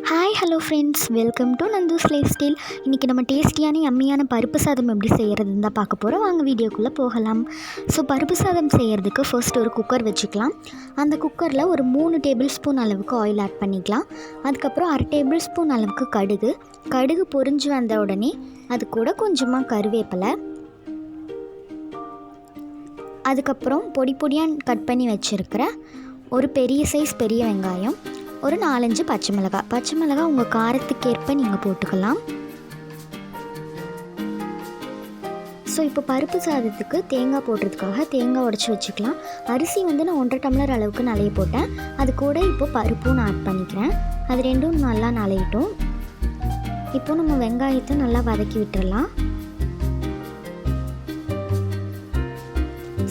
Hi hello friends, welcome to Nandhu's life style. இன்றைக்கி நம்ம டேஸ்டியான யம்மியான பருப்பு சாதம் எப்படி செய்கிறதுன்னு தான் பார்க்க போகிறோம். வாங்க வீடியோக்குள்ளே போகலாம். ஸோ பருப்பு சாதம் செய்கிறதுக்கு ஃபர்ஸ்ட் ஒரு குக்கர் வச்சுக்கலாம். அந்த குக்கரில் ஒரு 3 டேபிள் ஸ்பூன் அளவுக்கு ஆயில் ஆட் பண்ணிக்கலாம். அதுக்கப்புறம் 1/2 டேபிள் ஸ்பூன் அளவுக்கு கடுகு பொரிஞ்சு வந்த உடனே அது கூட கொஞ்சமாக கருவேப்பிலை, அதுக்கப்புறம் பொடி பொடியாக கட் பண்ணி வச்சுருக்கிற ஒரு பெரிய சைஸ் பெரிய வெங்காயம், ஒரு 4-5 பச்சை மிளகாய் உங்கள் காரத்துக்கேற்ப நீங்கள் போட்டுக்கலாம். ஸோ இப்போ பருப்பு சாதத்துக்கு தேங்காய் போடுறதுக்காக தேங்காய் உடச்சி வச்சுக்கலாம். அரிசி வந்து நான் 1.5 டம்ளர் அளவுக்கு நலைய போட்டேன். அது கூட இப்போ பருப்பும் நான் ஆட் பண்ணிக்கிறேன். அது ரெண்டும் நல்லா நலையிட்டும். இப்போ நம்ம வெங்காயத்தை நல்லா வதக்கி விட்டுடலாம்.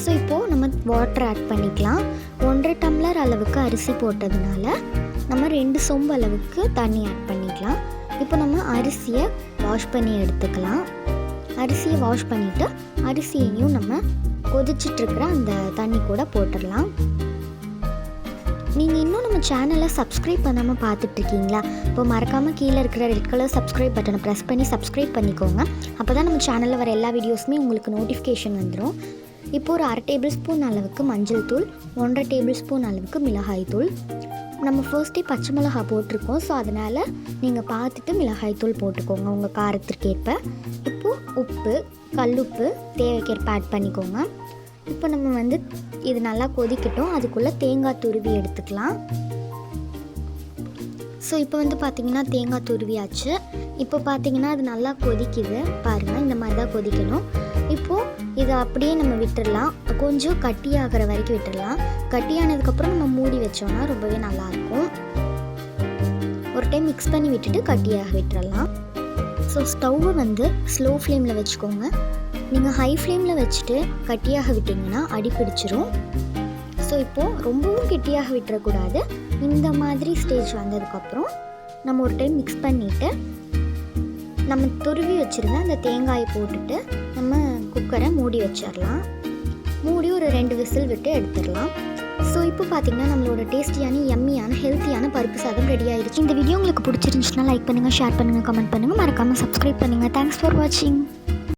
ஸோ இப்போது நம்ம வாட்டர் ஆட் பண்ணிக்கலாம். 1.5 டம்ளர் அளவுக்கு அரிசி போட்டதுனால நம்ம 2 சொம்பு அளவுக்கு தண்ணி ஆட் பண்ணிக்கலாம். இப்போ நம்ம அரிசியை வாஷ் பண்ணி எடுத்துக்கலாம். அரிசியை வாஷ் பண்ணிவிட்டு அரிசியையும் நம்ம கொதிச்சிட்ருக்கிற அந்த தண்ணி கூட போட்டுடலாம். நீங்கள் இன்னும் நம்ம சேனலை சப்ஸ்கிரைப் பண்ணாமல் பார்த்துட்ருக்கீங்களா? இப்போ மறக்காமல் கீழே இருக்கிற ரெட் கலர் சப்ஸ்கிரைப் பட்டனை ப்ரெஸ் பண்ணி சப்ஸ்கிரைப் பண்ணிக்கோங்க. அப்போ தான் நம்ம சேனலில் வர எல்லா வீடியோஸுமே உங்களுக்கு நோட்டிஃபிகேஷன் வந்துடும். இப்போ ஒரு 1/2 டேபிள் ஸ்பூன் அளவுக்கு மஞ்சள் தூள், 1.5 டேபிள் ஸ்பூன் அளவுக்கு மிளகாய் தூள். நம்ம ஃபர்ஸ்ட்டே பச்சை மிளகாய் போட்டிருக்கோம். ஸோ அதனால் நீங்கள் பார்த்துட்டு மிளகாய் தூள் போட்டுக்கோங்க உங்கள் காரத்திற்கேற்ப. இப்போது உப்பு, கல்லுப்பு தேவைக்கேற்ப ஆட் பண்ணிக்கோங்க. இப்போ நம்ம வந்து இது நல்லா கொதிக்கட்டும். அதுக்குள்ளே தேங்காய் துருவி எடுத்துக்கலாம். ஸோ இப்போ வந்து பார்த்திங்கன்னா தேங்காய் துருவியாச்சு. இப்போ பார்த்திங்கன்னா அது நல்லா கொதிக்குது பாருங்கள். இந்த மாதிரி தான் கொதிக்கணும். இப்போது இதை அப்படியே நம்ம விட்டுடலாம். கொஞ்சம் கட்டியாகிற வரைக்கும் விட்டுடலாம். கட்டியானதுக்கப்புறம் நம்ம மூடி வச்சோம்னா ரொம்பவே நல்லாயிருக்கும். ஒரு டைம் மிக்ஸ் பண்ணி விட்டுட்டு கட்டியாக விட்டுடலாம். ஸோ ஸ்டவ்வை வந்து ஸ்லோ ஃப்ளேமில் வச்சுக்கோங்க. நீங்கள் ஹை ஃப்ளேமில் வச்சுட்டு கட்டியாக விட்டிங்கன்னா அடி பிடிச்சிரும். ஸோ இப்போது ரொம்பவும் கெட்டியாக விட்டுறக்கூடாது. இந்த மாதிரி ஸ்டேஜ் வந்ததுக்கப்புறம் நம்ம ஒரு டைம் மிக்ஸ் பண்ணிவிட்டு நம்ம துருவி வச்சுருந்த அந்த தேங்காயை போட்டுட்டு நம்ம குக்கரை மூடி வச்சிடலாம். மூடி ஒரு 2 விசில் விட்டு எடுத்துடலாம். ஸோ இப்போ பார்த்திங்கன்னா நம்மளோட டேஸ்டியான யம்மியான ஹெல்த்தியான பருப்பு சாதம் ரெடி ஆகிடுச்சு. இந்த வீடியோ உங்களுக்கு பிடிச்சிருந்துச்சுன்னா லைக் பண்ணுங்கள், ஷேர் பண்ணுங்கள், கமெண்ட் பண்ணுங்கள், மறக்காமல் சப்ஸ்கிரைப் பண்ணுங்கள். தேங்க்ஸ் ஃபார் வாட்சிங்.